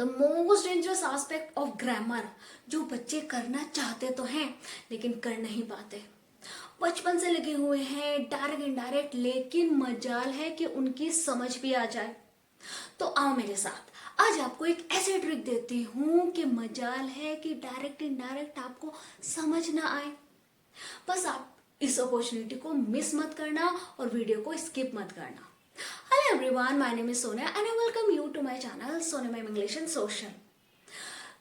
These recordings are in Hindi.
The most dangerous aspect of grammar, जो बच्चे करना चाहते तो हैं लेकिन कर नहीं पाते, बचपन से लगे हुए हैं डायरेक्ट इनडायरेक्ट, लेकिन मजाल है कि उनकी समझ भी आ जाए। तो आओ मेरे साथ, आज आपको एक ऐसी ट्रिक देती हूं कि मजाल है कि डायरेक्ट इनडायरेक्ट आपको समझ ना आए। बस आप इस अपॉर्चुनिटी को मिस मत करना और वीडियो को स्किप मत करना। Hello everyone, my name is Sonia and I welcome you to my channel Sonia ma'am English and social.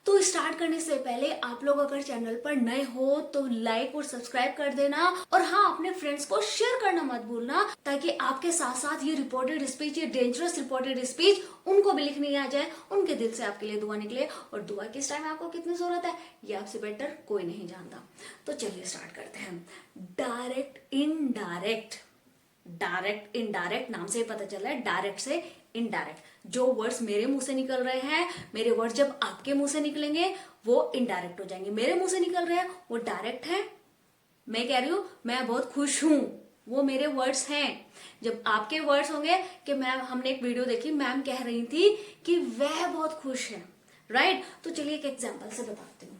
तो स्टार्ट करने से पहले आप लोग अगर चैनल पर नए हो तो लाइक और सब्सक्राइब कर देना, और हाँ, अपने फ्रेंड्स को शेयर करना मत भूलना, ताकि आपके साथ साथ ये रिपोर्टेड स्पीच, ये डेंजरस रिपोर्टेड स्पीच उनको भी लिखनी आ जाए, उनके दिल से आपके लिए दुआ निकले। और दुआ किस टाइम आपको कितनी जरूरत है ये आपसे बेटर कोई नहीं जानता। तो चलिए स्टार्ट करते हैं। डायरेक्ट इनडायरेक्ट, डायरेक्ट इनडायरेक्ट नाम से पता चल रहा है, डायरेक्ट से इनडायरेक्ट। जो वर्ड्स मेरे मुंह से निकल रहे हैं, मेरे वर्ड्स जब आपके मुंह से निकलेंगे वो इनडायरेक्ट हो जाएंगे। मेरे मुंह से निकल रहे हैं वो डायरेक्ट है। मैं कह रही हूं मैं बहुत खुश हूं, वो मेरे वर्ड्स हैं। जब आपके वर्ड्स होंगे कि मैम, हमने एक वीडियो देखी, मैम कह रही थी कि वह बहुत खुश है, राइट। तो चलिए एक एग्जांपल से बताती हूँ।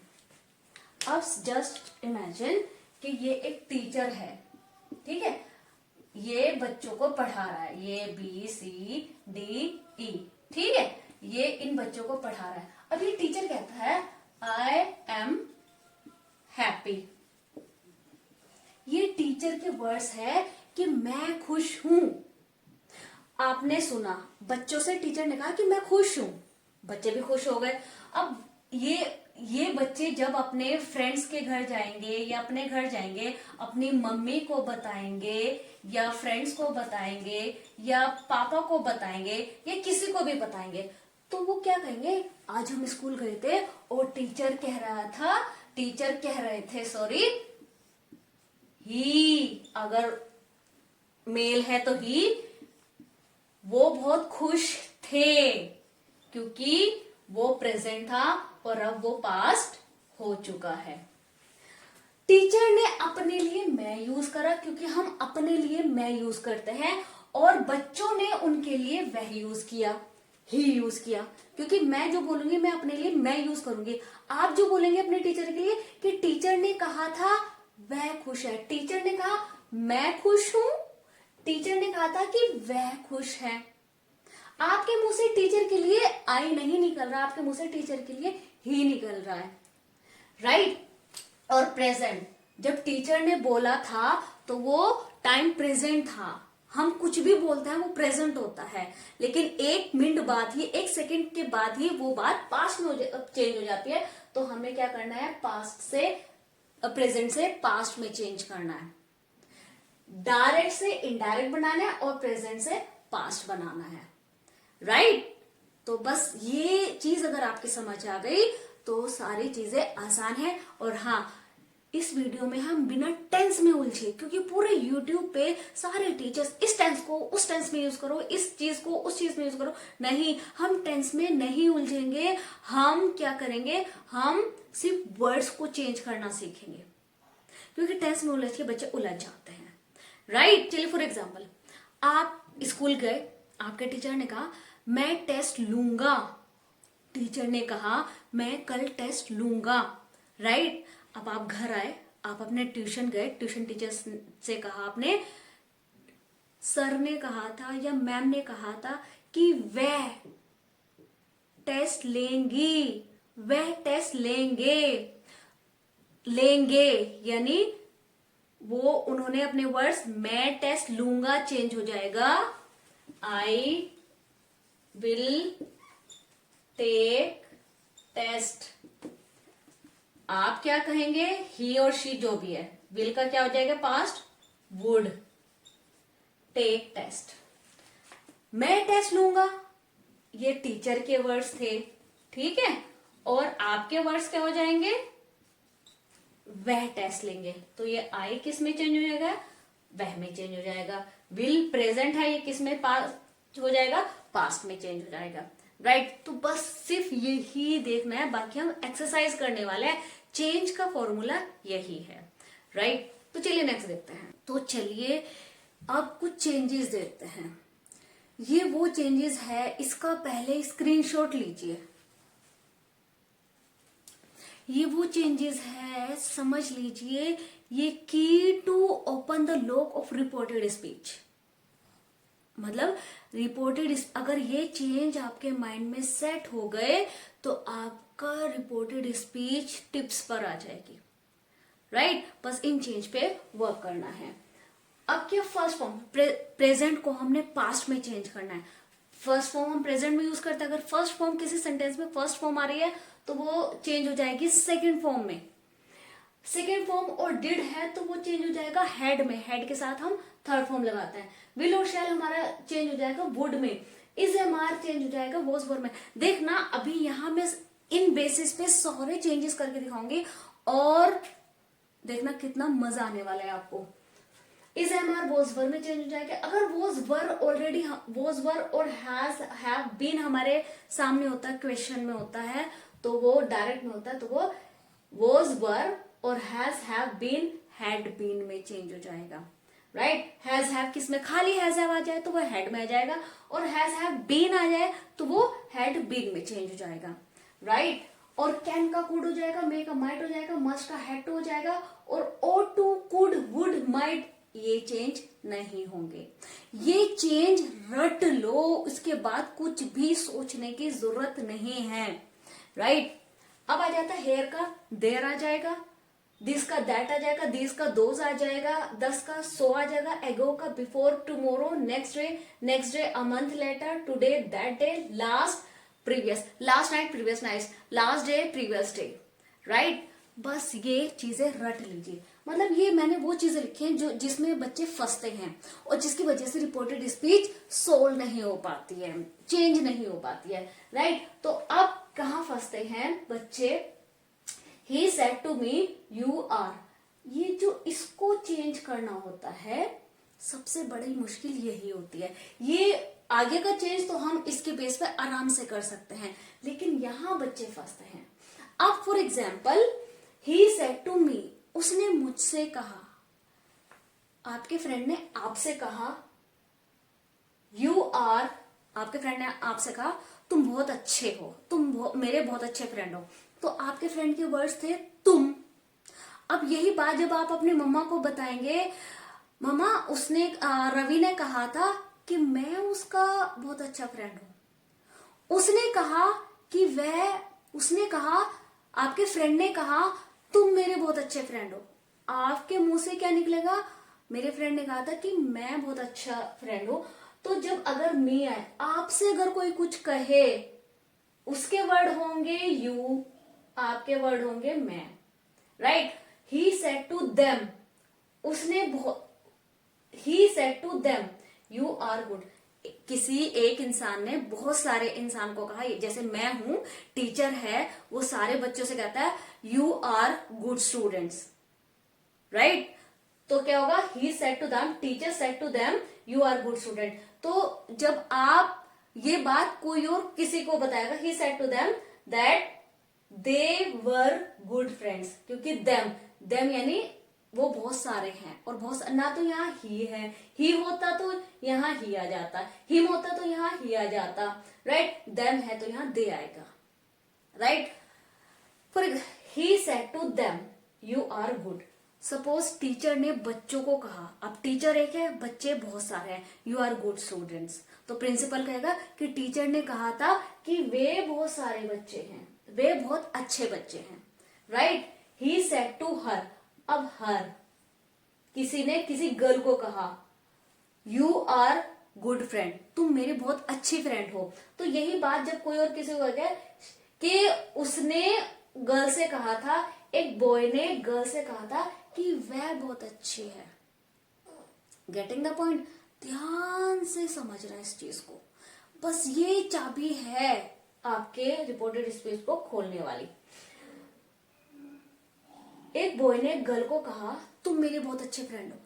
अब जस्ट इमेजिन कि ये एक टीचर है, ठीक है, ये बच्चों को पढ़ा रहा है, ये ABCDE, ठीक है, ये इन बच्चों को पढ़ा रहा है। अब ये टीचर कहता है आई एम हैप्पी। ये टीचर के वर्ड्स है कि मैं खुश हूं। आपने सुना, बच्चों से टीचर ने कहा कि मैं खुश हूं, बच्चे भी खुश हो गए। अब ये बच्चे जब अपने फ्रेंड्स के घर जाएंगे या अपने घर जाएंगे, अपनी मम्मी को बताएंगे या फ्रेंड्स को बताएंगे या पापा को बताएंगे या किसी को भी बताएंगे, तो वो क्या कहेंगे, आज हम स्कूल गए थे और टीचर कह रहे थे सॉरी, ही, अगर मेल है तो ही, वो बहुत खुश थे क्योंकि वो प्रेजेंट था और अब वो पास्ट हो चुका है। टीचर ने अपने लिए मैं यूज करा क्योंकि हम अपने लिए मैं यूज करते हैं, और बच्चों ने उनके लिए वह यूज किया, ही यूज किया, क्योंकि मैं जो बोलूंगी मैं अपने लिए मैं यूज करूंगी। आप जो बोलेंगे अपने टीचर के लिए कि टीचर ने कहा था वह खुश है, टीचर ने कहा मैं खुश हूं, टीचर ने कहा था कि वह खुश है। आपके मुंह से टीचर के लिए आई नहीं निकल रहा, आपके मुंह से टीचर के लिए ही निकल रहा है, राइट। और प्रेजेंट, जब टीचर ने बोला था तो वो टाइम प्रेजेंट था। हम कुछ भी बोलते हैं वो प्रेजेंट होता है, लेकिन एक मिनट बाद ही, एक सेकंड के बाद ही वो बात पास्ट में चेंज हो जाती है। तो हमें क्या करना है, पास्ट से प्रेजेंट से पास्ट में चेंज करना है, डायरेक्ट से इनडायरेक्ट बनाना है और प्रेजेंट से पास्ट बनाना है, राइट। तो बस ये चीज अगर आपकी समझ आ गई तो सारी चीजें आसान है। और हाँ, इस वीडियो में हम बिना टेंस में उलझे, क्योंकि पूरे YouTube पे सारे टीचर्स इस टेंस को उस टेंस में यूज करो, इस चीज को उस चीज में यूज करो, नहीं, हम टेंस में नहीं उलझेंगे। हम क्या करेंगे, हम सिर्फ वर्ड्स को चेंज करना सीखेंगे, क्योंकि टेंस में उलझ के बच्चे उलझ जाते हैं, राइट। चलिए फॉर एग्जाम्पल, आप स्कूल गए, आपके टीचर ने कहा मैं टेस्ट लूंगा, टीचर ने कहा मैं कल टेस्ट लूंगा, राइट। अब आप घर आए, आप अपने ट्यूशन गए, ट्यूशन टीचर से कहा आपने, सर ने कहा था या मैम ने कहा था कि वह टेस्ट लेंगी, वह टेस्ट लेंगे, यानी वो उन्होंने अपने वर्ड्स मैं टेस्ट लूंगा चेंज हो जाएगा आई विल टेक टेस्ट। आप क्या कहेंगे, ही और शी जो भी है, विल का क्या हो जाएगा पास्ट, वुड, टेक टेस्ट। मैं टेस्ट लूंगा, ये टीचर के वर्ड्स थे, ठीक है, और आपके वर्ड्स क्या हो जाएंगे, वह टेस्ट लेंगे। तो ये आई किस में चेंज हो जाएगा, वह में चेंज हो जाएगा। विल प्रेजेंट है, ये किस में पास्ट हो जाएगा, पास्ट में चेंज हो जाएगा, राइट। तो बस सिर्फ यही देखना है, बाकी हम एक्सरसाइज करने वाले हैं। चेंज का फॉर्मूला यही है, राइट। तो चलिए नेक्स्ट देखते हैं। तो चलिए अब कुछ चेंजेस देखते हैं। ये वो चेंजेस है, इसका पहले स्क्रीनशॉट लीजिए, ये वो चेंजेस है, समझ लीजिए, ये key to open the lock of reported speech. मतलब रिपोर्टेड, अगर ये चेंज आपके माइंड में सेट हो गए तो आपका रिपोर्टेड स्पीच टिप्स पर आ जाएगी, राइट? बस इन चेंज पे वर्क करना है। अब क्या फर्स्ट फॉर्म, प्रेजेंट को हमने पास्ट में चेंज करना है। फर्स्ट फॉर्म हम प्रेजेंट में यूज करते हैं। अगर फर्स्ट फॉर्म किसी सेंटेंस में फर्स्ट फॉर्म आ रही है तो वो चेंज हो जाएगी सेकंड फॉर्म में। सेकेंड फॉर्म और डिड है तो वो चेंज हो जाएगा हेड में। हेड के साथ हम थर्ड फॉर्म लगाते हैं। विल और शैल हमारा चेंज हो जाएगा वुड में। इज एम आर चेंज हो जाएगा वॉज वर में। देखना अभी यहां मैं इन बेसिस पे सारे चेंजेस करके दिखाऊंगी और देखना कितना मजा आने वाला है आपको। Is am are was were में चेंज हो जाएगा। अगर was were already, was were और हैज हैव बीन हमारे सामने होता है, क्वेश्चन में होता है, तो वो डायरेक्ट में होता है, तो वो वॉज वर और has have been had been में चेंज हो जाएगा, राइट? हैज हैव किस में, खाली हैज हैव आ जाए तो वो हैड में आ जाएगा, और हैज हैव बीन आ जाए तो वो हैड बीन में चेंज हो जाएगा, राइट? और कैन का कुड हो जाएगा, मे का माइट हो जाएगा, मस्ट का हैड टू हो जाएगा, और ought to could would might ये चेंज नहीं होंगे। ये चेंज रट लो, इसके बाद कुछ भी सोचने की जरूरत नहीं है, राइट? अब आ जाता है हेयर का देर आ जाएगा, दिस का दैट आ जाएगा, दिस का दोज आ जाएगा, दस का सो आ जाएगा, एगो का before, tomorrow, next day, a month later, today, that day, last, previous, last night, previous night, last day, previous day, right? बस ये चीजें रट लीजिए। मतलब ये मैंने वो चीजें लिखी हैं जो जिसमें बच्चे फंसते हैं और जिसकी वजह से रिपोर्टेड स्पीच सोल्व नहीं हो पाती है, चेंज नहीं हो पाती है, राइट? तो अब कहाँ फंसते हैं बच्चे? He said to me, you are। ये जो इसको चेंज करना होता है, सबसे बड़ी मुश्किल यही होती है। ये आगे का चेंज तो हम इसके बेस पे आराम से कर सकते हैं, लेकिन यहां बच्चे फंसते हैं। अब for example, he said to me, उसने मुझसे कहा, आपके फ्रेंड ने आपसे कहा, you are, आपके फ्रेंड ने आपसे कहा तुम बहुत अच्छे हो, मेरे बहुत अच्छे फ्रेंड हो, तो आपके फ्रेंड के वर्ड्स थे तुम। अब यही बात जब आप अपनी मम्मा को बताएंगे, मम्मा उसने रवि ने कहा था कि मैं उसका बहुत अच्छा फ्रेंड हूं, उसने कहा कि उसने कहा, आपके फ्रेंड ने कहा तुम मेरे बहुत अच्छे फ्रेंड हो, आपके मुंह से क्या निकलेगा? मेरे फ्रेंड ने कहा था कि मैं बहुत अच्छा फ्रेंड हूं। तो जब अगर मी आए, आपसे अगर कोई कुछ कहे, उसके वर्ड होंगे यू, आपके वर्ड होंगे मैं, right? He said to them, he said to them you are good. किसी एक इंसान ने बहुत सारे इंसान को कहा, जैसे मैं हूं, टीचर है, वो सारे बच्चों से कहता है you are good students, right? तो क्या होगा? He said to them, teacher said to them you are good student. तो जब आप ये बात कोई और किसी को बताएगा, he said to them that they were good friends, क्योंकि देम यानी वो बहुत सारे हैं, और बहुत ना तो यहाँ ही है, ही होता तो यहाँ ही आ जाता, हिम होता तो यहाँ ही आ जाता, राइट? देम है तो यहाँ दे आएगा, right? For he said to them you are good. Suppose teacher ने बच्चों को कहा, अब टीचर एक है, बच्चे बहुत सारे हैं, यू आर गुड स्टूडेंट्स, तो प्रिंसिपल कहेगा कि टीचर ने कहा था कि वे बहुत सारे बच्चे हैं, वे बहुत अच्छे बच्चे हैं, right? He said to her, अब हर, किसी ने किसी गर्ल को कहा यू आर गुड फ्रेंड, तुम मेरी बहुत अच्छी फ्रेंड हो। तो यही बात जब कोई और किसी को कहे कि उसने गर्ल से कहा था, एक बॉय ने गर्ल से कहा था कि वह बहुत अच्छी है। Getting the point? ध्यान से समझना इस चीज को, बस ये चाबी है आपके रिपोर्टेड स्पीच को खोलने वाली। एक बॉय ने गर्ल को कहा तुम मेरे बहुत अच्छे फ्रेंड हो,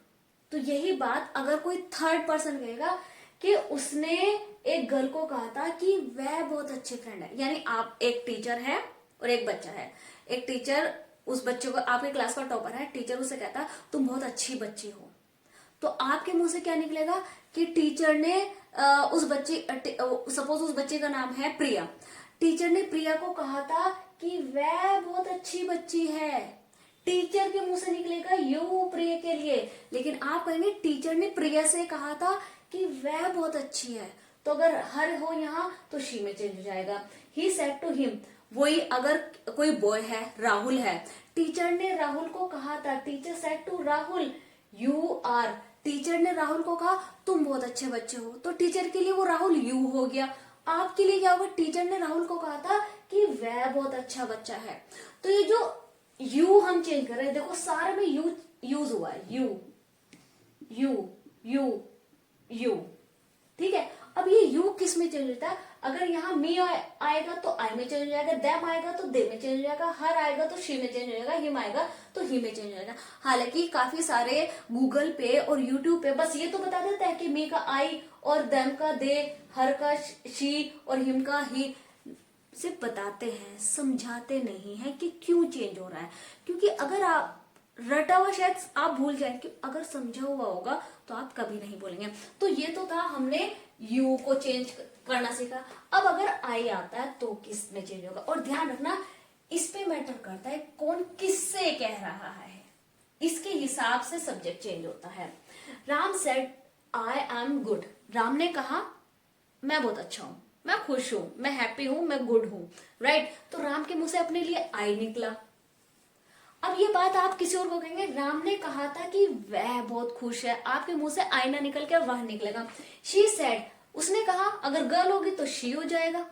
तो यही बात अगर कोई थर्ड पर्सन कहेगा कि उसने एक गर्ल को कहा था कि वह बहुत अच्छे फ्रेंड है, यानी आप एक टीचर है और एक बच्चा है, एक टीचर उस बच्चे को, आपके क्लास का टॉपर है, टीचर उसे कहता है तुम बहुत अच्छी बच्ची हो, तो आपके मुंह से क्या निकलेगा कि टीचर ने उस बच्चे, सपोज उस बच्चे का नाम है प्रिया, टीचर ने प्रिया को कहा था कि वह बहुत अच्छी बच्ची है। टीचर के मुंह से निकलेगा यू प्रिया के लिए, लेकिन आप कहेंगे टीचर ने प्रिया से कहा था कि वह बहुत अच्छी है। तो अगर हर हो यहाँ तो शी में चेंज हो जाएगा। ही सेड टू हिम, वही अगर कोई बॉय है, राहुल है, टीचर ने राहुल को कहा था, teacher said to Rahul you are, teacher ने राहुल को कहा तुम बहुत अच्छे बच्चे हो, तो टीचर के लिए वो राहुल यू हो गया। आपके लिए क्या होगा, टीचर ने राहुल को कहा था कि वह बहुत अच्छा बच्चा है। तो ये जो यू हम चेंज कर रहे हैं, देखो सारे में यू यूज हुआ है, यू यू यू यू, ठीक है। अब ये यू किस में चेंज होता है, अगर यहाँ मी आएगा तो आई में चेंज हो जाएगा, देम आएगा तो दे में चेंज हो जाएगा, हर आएगा तो शी में चेंज हो जाएगा, हिम आएगा तो ही में चेंज हो जाएगा। हालांकि काफी सारे गूगल पे और यूट्यूब पे बस ये तो बता देता है कि मी का आई और देम का दे, हर का शी और हिम का ही, सिर्फ बताते हैं, समझाते नहीं है कि क्यों चेंज हो रहा है। क्योंकि अगर आप रटा हुआ शायद आप भूल जाए, कि अगर समझा हुआ होगा तो आप कभी नहीं बोलेंगे। तो ये तो था, हमने यू को चेंज करना सीखा। अब अगर आई आता है तो किस में चेंज होगा, और ध्यान रखना इस पे मैटर करता है कौन किससे कह रहा है, इसके हिसाब से सब्जेक्ट चेंज होता है। Ram said I am good, Ram ने कहा मैं बहुत अच्छा हूं, मैं खुश हूं, मैं हैप्पी हूं, मैं गुड हूं, राइट। तो राम के मुंह से अपने लिए आई निकला। अब ये बात आप किसी और को कहेंगे, राम ने कहा था कि वह बहुत खुश है, आपके मुंह से आई ना निकल के वह निकलेगा। शी सेड, उसने कहा, अगर गर्ल होगी तो शी हो जाएगा।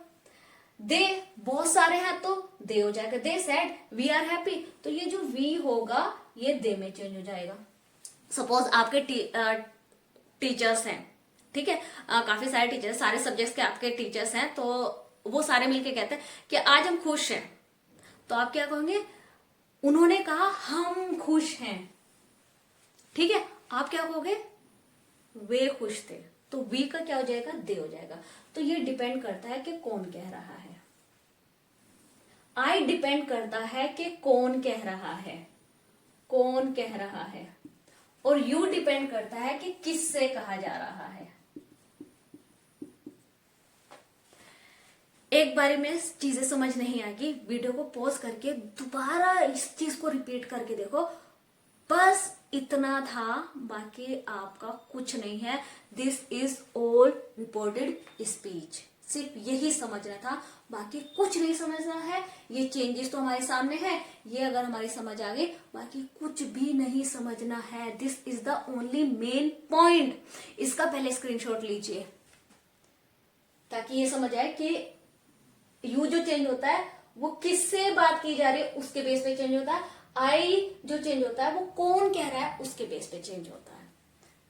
दे बहुत सारे हैं तो दे हो जाएगा। They said we are happy, तो ये जो वी होगा ये दे में चेंज हो जाएगा। सपोज आपके टीचर्स हैं, ठीक है, काफी सारे टीचर्स, सारे सब्जेक्ट्स के आपके टीचर्स हैं, तो वो सारे मिलके कहते हैं कि आज हम खुश हैं, तो आप क्या कहोगे, उन्होंने कहा हम खुश हैं, ठीक है। आप क्या कहोगे, वे खुश थे, तो वी का क्या हो जाएगा, दे हो जाएगा। तो ये डिपेंड करता है कि कौन कह रहा है। आई डिपेंड करता है कि कौन कह रहा है, कौन कह रहा है, और यू डिपेंड करता है कि किससे कहा जा रहा है। एक बारी में चीजें समझ नहीं आएगी, वीडियो को पॉज करके दोबारा इस चीज को रिपीट करके देखो। बस इतना था, बाकी आपका कुछ नहीं है। This is all reported speech, सिर्फ यही समझना था, बाकी कुछ नहीं समझना है। ये चेंजेस तो हमारे सामने है, ये अगर हमारी समझ आ गई, बाकी कुछ भी नहीं समझना है। This is the only main point. इसका पहले स्क्रीनशॉट लीजिए ताकि ये समझ आए कि यू जो चेंज होता है वो किससे बात की जा रही है उसके बेस पे चेंज होता है। आई जो चेंज होता है वो कौन कह रहा है उसके बेस पे चेंज होता है,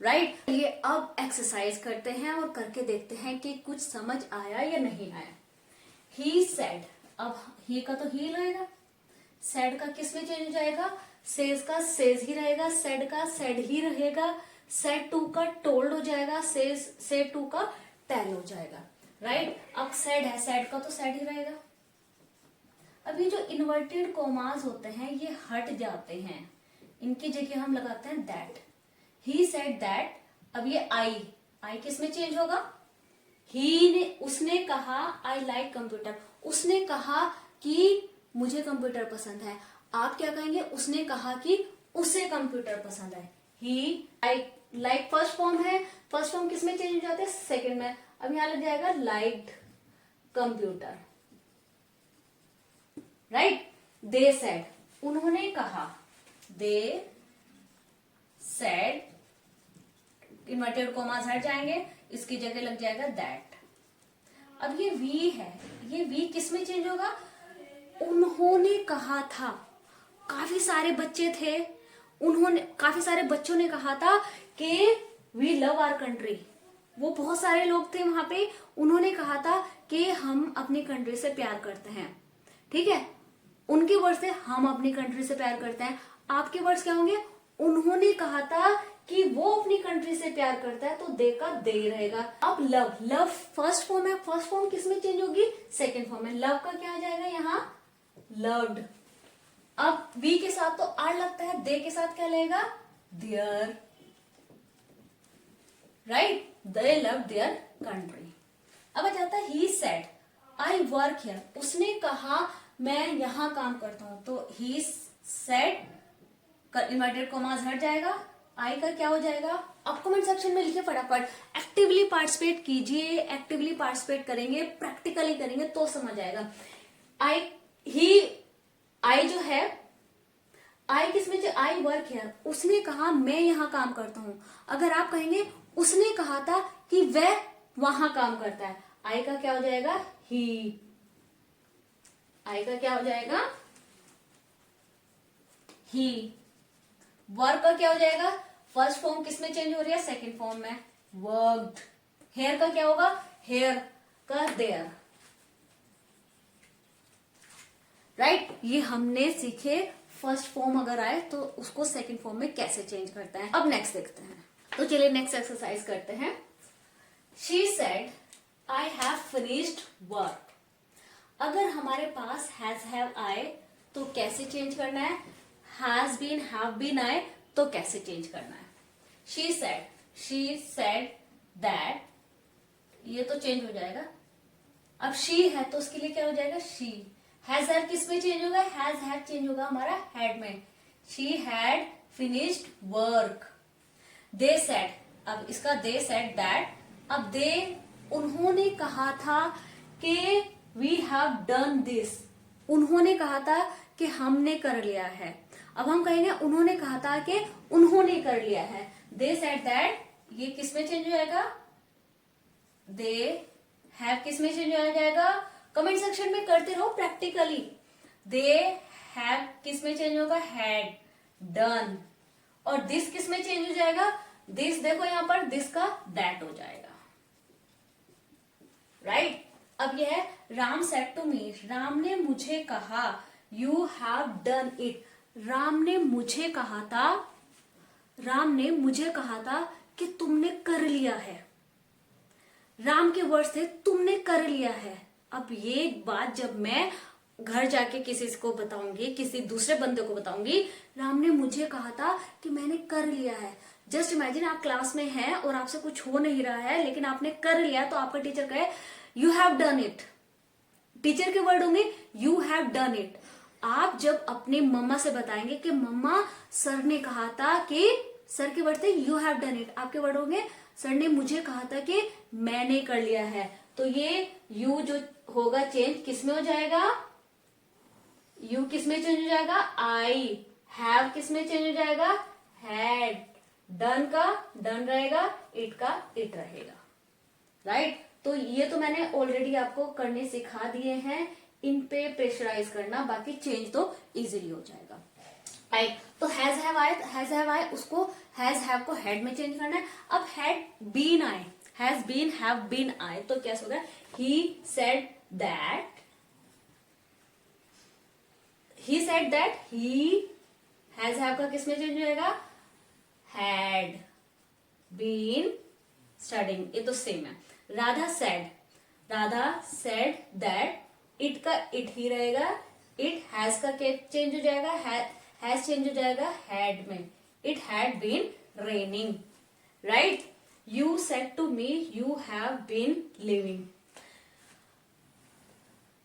राइट। ये अब एक्सरसाइज करते हैं और करके देखते हैं कि कुछ समझ आया या नहीं आया। ही सेड, अब ही का तो ही रहेगा, सेड का किस में चेंज हो जाएगा, सेज का सेज ही रहेगा, सेड का सेड ही रहेगा, सेड टू का टोल्ड हो जाएगा, सेड टू का टेल हो जाएगा, राइट। अब सेड है, सेड का तो सेड ही रहेगा। अभी जो इन्वर्टेड कोमास होते हैं ये हट जाते हैं, इनकी जगह हम लगाते हैं दैट। ही सेड दैट, अब ये आई किस में चेंज होगा, ही ने, उसने कहा आई लाइक कंप्यूटर, उसने कहा कि मुझे कंप्यूटर पसंद है। आप क्या कहेंगे, उसने कहा कि उसे कंप्यूटर पसंद है। ही आई लाइक फर्स्ट फॉर्म है, फर्स्ट फॉर्म किस में चेंज हो जाते हैं, सेकंड में। अब यहां लग जाएगा liked computer, right. They said, उन्होंने कहा, दे सेड, इन्वर्टेड कॉमास हट जाएंगे, इसकी जगह लग जाएगा दैट। अब ये वी है, ये वी किस में चेंज होगा, उन्होंने कहा था। काफी सारे बच्चे थे, काफी सारे बच्चों ने कहा था कि वी लव आवर कंट्री। वो बहुत सारे लोग थे वहां पे, उन्होंने कहा था कि हम अपनी कंट्री से प्यार करते हैं, ठीक है। उनके वर्ड से हम अपनी कंट्री से प्यार करते हैं, आपके वर्ड्स क्या होंगे, उन्होंने कहा था कि वो अपनी कंट्री से प्यार करता है, तो दे का दे रहेगा। अब लव, लव फर्स्ट फॉर्म है, फर्स्ट फॉर्म किस में चेंज होगी, सेकंड फॉर्म में। लव का क्या आ जाएगा यहाँ, लव्ड। अब वी के साथ तो आर लगता है, दे के साथ क्या लगेगा, there, right. They love their country. अब आ जाता है he said, I work here, उसने कहा मैं यहां काम करता हूं, तो ही सेड, इन्वर्टेड कॉमास हट जाएगा, आई का क्या हो जाएगा। आप कमेंट सेक्शन में लिखिए फटाफट, एक्टिवली पार्टिसिपेट कीजिए, एक्टिवली पार्टिसिपेट करेंगे, प्रैक्टिकली करेंगे तो समझ आएगा। आई ही, आई जो है, आई किसमें, आई वर्क हियर, उसने कहा मैं यहां काम करता हूं। अगर आप कहेंगे उसने कहा था कि वह वहां काम करता है, आई का क्या हो जाएगा, ही, आई का क्या हो जाएगा, ही। वर्क का क्या हो जाएगा, फर्स्ट फॉर्म किसमें चेंज हो रही है, सेकंड फॉर्म में, वर्कड। हेयर का क्या होगा, हेयर का देयर, राइट। ये हमने सीखे फर्स्ट फॉर्म अगर आए तो उसको सेकंड फॉर्म में कैसे चेंज करता है। अब नेक्स्ट देखते हैं, तो चलिए नेक्स्ट एक्सरसाइज करते हैं। She said I have finished work. अगर हमारे पास हैव आए तो कैसे चेंज करना है, हैज बीन हैव बीन आए तो कैसे चेंज करना है। शी सेड दैट, ये तो चेंज हो जाएगा। अब शी है तो उसके लिए क्या हो जाएगा, शी। हैज हैव किस में चेंज होगा, हैज हैव चेंज होगा हमारा हैड में, she had finished work. They said, अब इसका दे सेड दैट, अब दे, उन्होंने कहा था कि वी हैव डन दिस, उन्होंने कहा था कि हमने कर लिया है। अब हम कहेंगे उन्होंने कहा था कि उन्होंने कर लिया है। दे सेड दैट, ये किस में चेंज हो जाएगा, दे हैव किस में चेंज हो जाएगा, कमेंट सेक्शन में करते रहो प्रैक्टिकली। दे हैव किस में चेंज होगा, हैड डन। और दिस किस में चेंज हो जाएगा, दिस देखो यहां पर, दिस का दैट हो जाएगा, राइट। अब यह है Ram said to me, Ram ने मुझे कहा, you have done it, Ram ने मुझे कहा था, राम ने मुझे कहा था कि तुमने कर लिया है। राम के वर्ड से तुमने कर लिया है। अब ये बात जब मैं घर जाके किसी को बताऊंगी, किसी दूसरे बंदे को बताऊंगी, राम ने मुझे कहा था कि मैंने कर लिया है। जस्ट इमेजिन आप क्लास में हैं और आपसे कुछ हो नहीं रहा है लेकिन आपने कर लिया, तो आपका टीचर कहे you have done it, teacher के वर्ड होंगे यू हैव डन इट। आप जब अपने मम्मा से बताएंगे कि मम्मा सर ने कहा था कि, सर के वर्ड थे यू हैव डन इट, आपके वर्ड होंगे सर ने मुझे कहा था कि मैंने कर लिया है। तो ये यू जो होगा चेंज किस में हो जाएगा, यू किस में चेंज हो जाएगा, आई। हैव किस में चेंज हो जाएगा, हैड। डन का डन रहेगा, इट का इट रहेगा, राइट। तो ये तो मैंने ऑलरेडी आपको करने सिखा दिए हैं, इन पे प्रेशराइज करना, बाकी चेंज तो इजीली हो जाएगा। आई, तो हैज हैव आए उसको हैज हैव को हैड में चेंज करना है। अब हैड बीन आए, हैज बीन हैव बीन आए तो क्या होगा, he said that, he said that he, has have का किस में चेंज हो जाएगा, हैड बीन स्टडिंग, ये तो सेम है। राधा सेड दैट, इट का इट ही रहेगा, इट हैज का चेंज हो जाएगा, हैज चेंज हो जाएगा हैड में, it had been raining, right. You said to me you have been living,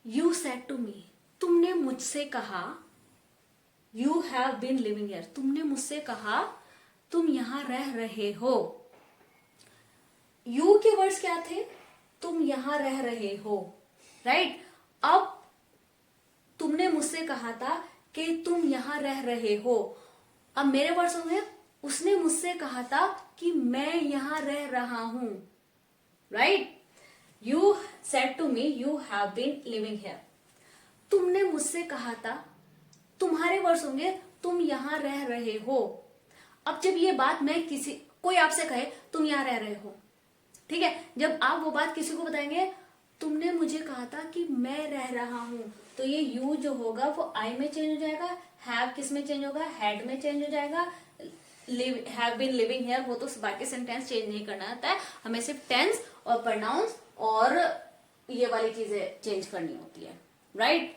you said to me, तुमने मुझसे कहा, you have been living here, तुमने मुझसे कहा तुम यहां रह रहे हो। यू के वर्ड्स क्या थे, तुम यहां रह रहे हो, राइट। अब तुमने मुझसे कहा था कि तुम यहां रह रहे हो, अब मेरे वर्ड्स होंगे उसने मुझसे कहा था कि मैं यहां रह रहा हूं, right. You said to me you have been living here, तुमने मुझसे कहा था, तुम्हारे वर्ड्स होंगे तुम यहां रह रहे हो। अब जब ये बात मैं कोई आपसे कहे तुम यहां रह रहे हो, ठीक है, जब आप वो बात किसी को बताएंगे, तुमने मुझे कहा था कि मैं रह रहा हूं, तो ये यू जो होगा वो आई में चेंज हो जाएगा, हैव किस में चेंज होगा, हैड में चेंज हो जाएगा, हैव बीन लिविंग हियर वो तो बाकी सेंटेंस चेंज नहीं करना आता है, हमें सिर्फ टेंस और प्रोनाउंस और ये वाली चीजें चेंज करनी होती है, राइट।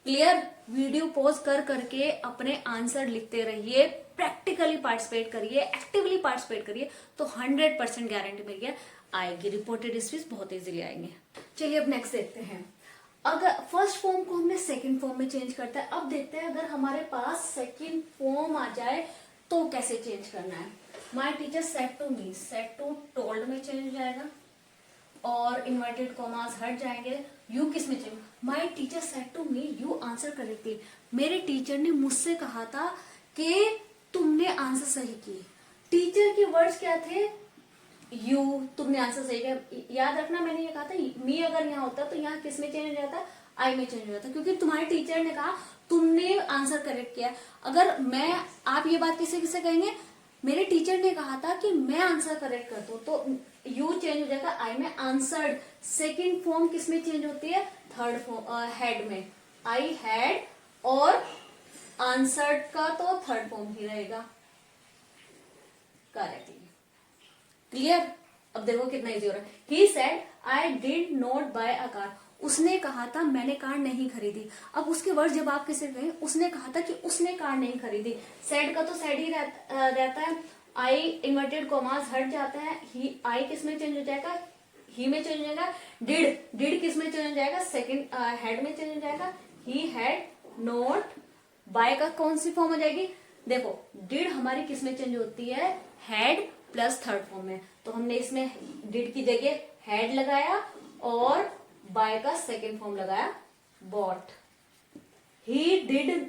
क्लियर। वीडियो पॉज कर करके अपने आंसर लिखते रहिए, प्रैक्टिकली पार्टिसिपेट करिए, एक्टिवली पार्टिसिपेट करिए, तो 100% गारंटी मिल गया आएगी, रिपोर्टेड स्पीच बहुत इजीली आएंगे। चलिए अब नेक्स्ट देखते हैं। अगर फर्स्ट फॉर्म को हमने सेकंड फॉर्म में चेंज करता है, अब देखते हैं अगर हमारे पास सेकंड फॉर्म आ जाए तो कैसे चेंज करना है। My teacher said to me, said to told में चेंज हो जाएगा और इन्वर्टेड कॉमास हट जाएंगे। यू किस में change, my teacher said to me you answer correctly, मेरे टीचर ने मुझसे कहा था कि तुमने आंसर सही की। टीचर के वर्ड्स क्या थे, यू, तुमने आंसर सही किया। याद रखना मैंने ये कहा था मी अगर यहाँ होता तो यहाँ किस में चेंज हो जाता, आई में चेंज हो जाता, क्योंकि तुम्हारे टीचर ने कहा तुमने आंसर करेक्ट किया। अगर मैं, आप ये बात किसे किसे कहेंगे, मेरे टीचर ने कहा था कि मैं आंसर करेक्ट कर दूं, तो यू चेंज हो जाएगा आई में, आंसर्ड। सेकंड फॉर्म किस में चेंज होती है, थर्ड फॉर्म हैड में, आई हैड, और आंसर्ड का तो थर्ड फॉर्म ही रहेगा करेक्टली। क्लियर? अब देखो कितना इजी हो रहा है। He said I did not buy a car, उसने कहा था मैंने कार नहीं खरीदी। अब उसके वर्ड जब आप किसे कहें, उसने कहा था कि उसने कार नहीं खरीदी, सेड का तो सेड ही रहता है, आई इन्वर्टेड कॉमास हट जाता है, ही आई किस में चेंज हो जाएगा, ही में चेंज हो जाएगा। डिड किस में चेंज हो जाएगा, सेकंड हेड में चेंज हो जाएगा। ही हैड नॉट, बाय का कौन सी फॉर्म हो जाएगी, देखो डिड हमारी किस में चेंज होती है, हैड प्लस थर्ड फॉर्म में, तो हमने इसमें डिड की जगह हैड लगाया और बाय का सेकेंड फॉर्म लगाया बॉट। ही डिड,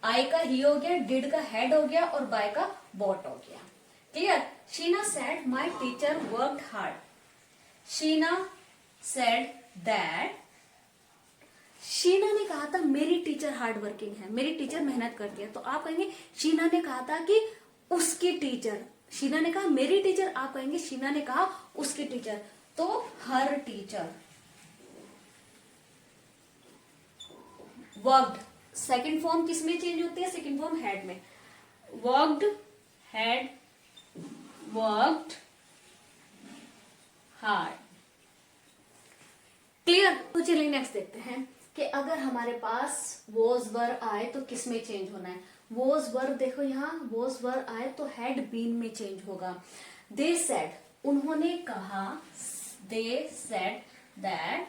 आई का ही हो गया, डिड का हैड हो गया और बाय का बॉट हो गया। Clear? Sheena said my teacher worked hard, Sheena said that, Sheena ने कहा था मेरी टीचर हार्ड वर्किंग है, मेरी टीचर मेहनत करती है, तो आप कहेंगे शीना ने कहा था कि उसकी टीचर, शीना ने कहा मेरी टीचर, आप कहेंगे शीना ने कहा उसकी टीचर, तो हर टीचर। वर्कड, सेकंड फॉर्म किस में चेंज होती है, सेकंड फॉर्म हैड में, worked, had, worked hard. Clear? तो चलिए नेक्स्ट देखते हैं कि अगर हमारे पास वॉज वर आए तो किस में चेंज होना है। वॉज वर, देखो यहाँ वॉज वर आए तो हैड बीन में चेंज होगा। दे सेड, उन्होंने कहा, दे सेड दैट,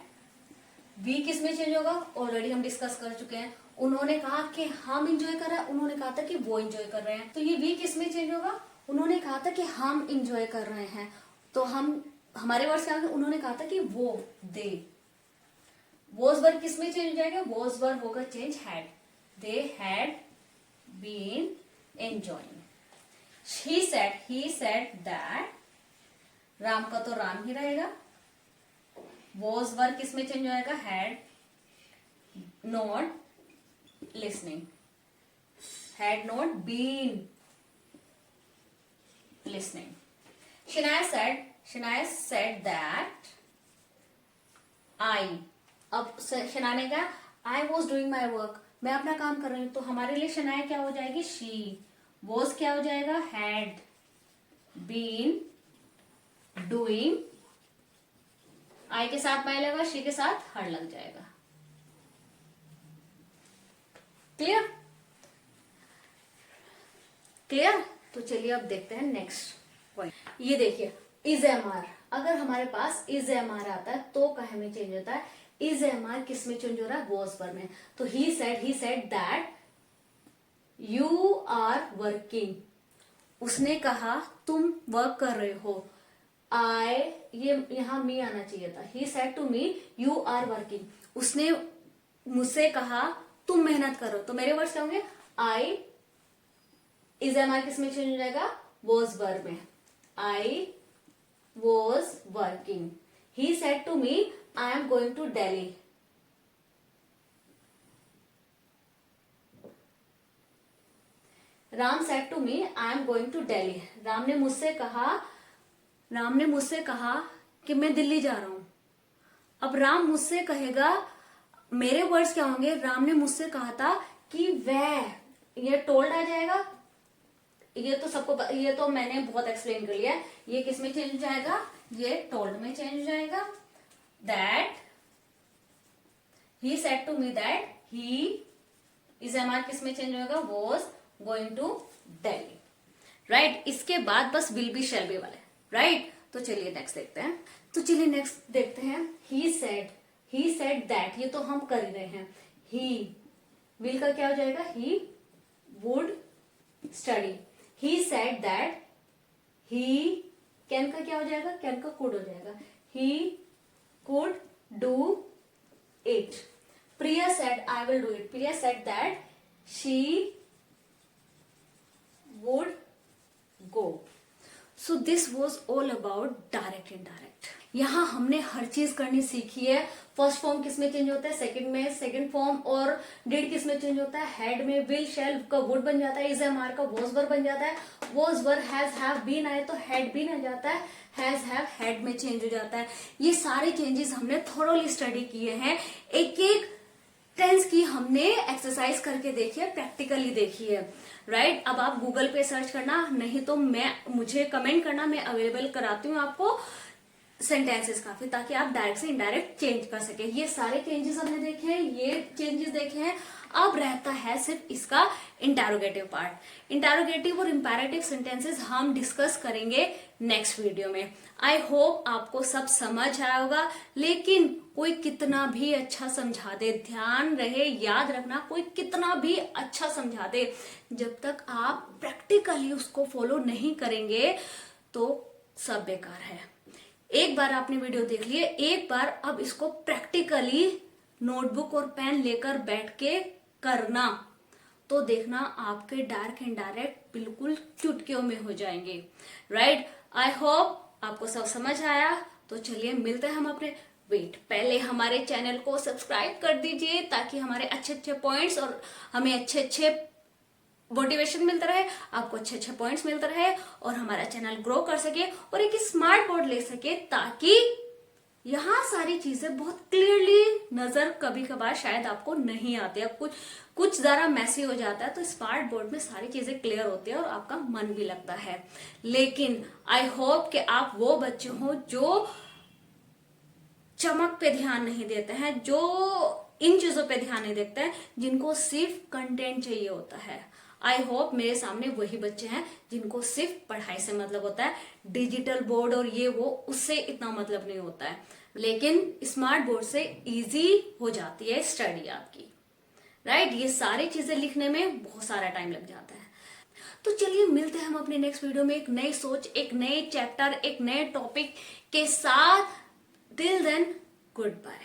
वी किस में चेंज होगा, ऑलरेडी हम डिस्कस कर चुके हैं। उन्होंने कहा कि हम इंजॉय कर रहे हैं, उन्होंने कहा था कि वो इंजॉय कर रहे हैं, तो ये वी किस में चेंज होगा, उन्होंने कहा था कि हम इंजॉय कर रहे हैं, तो हम, हमारे वर्ड्स क्या होंगे, उन्होंने कहा था कि वो, दे। वॉज वर किस में चेंज हो जाएगा, वॉज वर होगा change had, they had been enjoying. He said that, Ram का तो राम ही रहेगा, वॉज वर किस में चेंज हो जाएगा, had not listening, had not been listening. Shanaya said that I, अब शना ने कहा I was doing my work, मैं अपना काम कर रही हूं, तो हमारे लिए शनाया क्या हो जाएगी, शी, वॉज क्या हो जाएगा, हैड बीन डूइंग, आई के साथ माई लगा, शी के साथ हर लग जाएगा। क्लियर? क्लियर? तो चलिए अब देखते हैं नेक्स्ट पॉइंट। ये देखिए इज एम आर, अगर हमारे पास इज एम आर आता है तो कहे में चेंज होता है, इज एम आर किस में चेंज हो रहा है, वॉज पर में, तो he said that you are working, उसने कहा तुम वर्क कर रहे हो, आई, ये यहां मी आना चाहिए था, he said to me you are working, उसने मुझसे कहा तुम मेहनत करो, तो मेरे वर्ड्स क्या होंगे, आई, इज एम आर किस में चेंज हो जाएगा, वॉज वर्ब में, I was working. He said to me I am going to Delhi, Ram said to me I am going to Delhi, Ram ने मुझसे कहा कि मैं दिल्ली जा रहा हूं। अब राम मुझसे कहेगा, मेरे वर्ड्स क्या होंगे, राम ने मुझसे कहा था कि वह, ये टोल्ड आ जाएगा, ये तो सबको, ये तो मैंने बहुत एक्सप्लेन कर लिया, ये किस में चेंज हो जाएगा, ये टोल्ड में चेंज हो जाएगा। That he said to me that he, is am are किस में चेंज होगा, was going to Delhi, right. इसके बाद बस विल बी शैल बी वाले, राइट। तो चलिए नेक्स्ट देखते हैं। तो चलिए नेक्स्ट देखते हैं। ही सेड दैट, ये तो हम कर ही रहे हैं। ही विल का क्या हो जाएगा? He would study. He said that he, can का क्या हो जाएगा? कैन का कुड हो जाएगा। He could do it. Priya said I will do it. Priya said that she would go. So this was all about direct indirect. यहाँ हमने हर चीज करनी सीखी है। फर्स्ट फॉर्म किस में चेंज होता है? सेकंड में। सेकंड फॉर्म और डिड किस में चेंज होता है? हेड में। विल शैल का वुड बन जाता है। इज एम आर का वॉज वर बन जाता है। Was were has have been आए तो हैड बीन आ जाता है। हैज हैव हेड में चेंज हो जाता है। ये सारे चेंजेस हमने थोरोली स्टडी किए हैं। एक एक टेंस की हमने एक्सरसाइज करके देखी है, प्रैक्टिकली देखी है, राइट। अब आप गूगल पे सर्च करना, नहीं तो मुझे कमेंट करना, मैं अवेलेबल कराती हूँ आपको सेंटेंसेस काफी, ताकि आप डायरेक्ट से इनडायरेक्ट चेंज कर सके। ये सारे चेंजेस हमने देखे हैं, ये चेंजेस देखे हैं। अब रहता है सिर्फ इसका इंटरोगेटिव पार्ट। इंटरोगेटिव और इंपैरेटिव सेंटेंसेस हम डिस्कस करेंगे नेक्स्ट वीडियो में। आई होप आपको सब समझ आया होगा, लेकिन कोई कितना भी अच्छा समझा दे, ध्यान रहे, याद रखना, कोई कितना भी अच्छा समझा दे, जब तक आप प्रैक्टिकली उसको फॉलो नहीं करेंगे तो सब बेकार है। एक बार आपने वीडियो देख लिए, एक बार अब इसको प्रैक्टिकली नोटबुक और पेन लेकर बैठ के करना, तो देखना आपके डायरेक्ट इनडायरेक्ट बिल्कुल चुटकियों में हो जाएंगे, राइट। आई होप आपको सब समझ आया। तो चलिए मिलते हैं हम अपने, वेट, पहले हमारे चैनल को सब्सक्राइब कर दीजिए, ताकि हमारे अच्छे अच्छे पॉइंट्स और हमें अच्छे अच्छे मोटिवेशन मिलता रहे, आपको अच्छे अच्छे पॉइंट्स मिलते रहे, और हमारा चैनल ग्रो कर सके और एक स्मार्ट बोर्ड ले सके, ताकि यहाँ सारी चीजें बहुत क्लियरली नजर कभी कभार शायद आपको नहीं आती है, कुछ जरा मैसी हो जाता है, तो स्मार्ट बोर्ड में सारी चीजें क्लियर होती है और आपका मन भी लगता है। लेकिन आई होप कि आप वो बच्चे हो जो चमक पे ध्यान नहीं देते हैं, जो इन चीजों पे ध्यान नहीं देते हैं, जिनको सिर्फ कंटेंट चाहिए होता है। आई होप मेरे सामने वही बच्चे हैं जिनको सिर्फ पढ़ाई से मतलब होता है, डिजिटल बोर्ड और ये वो उससे इतना मतलब नहीं होता है, लेकिन स्मार्ट बोर्ड से इजी हो जाती है स्टडी आपकी, राइट। ये सारी चीजें लिखने में बहुत सारा टाइम लग जाता है। तो चलिए मिलते हैं हम अपने नेक्स्ट वीडियो में एक नई सोच, एक नए चैप्टर, एक नए टॉपिक के साथ। Till then, good bye.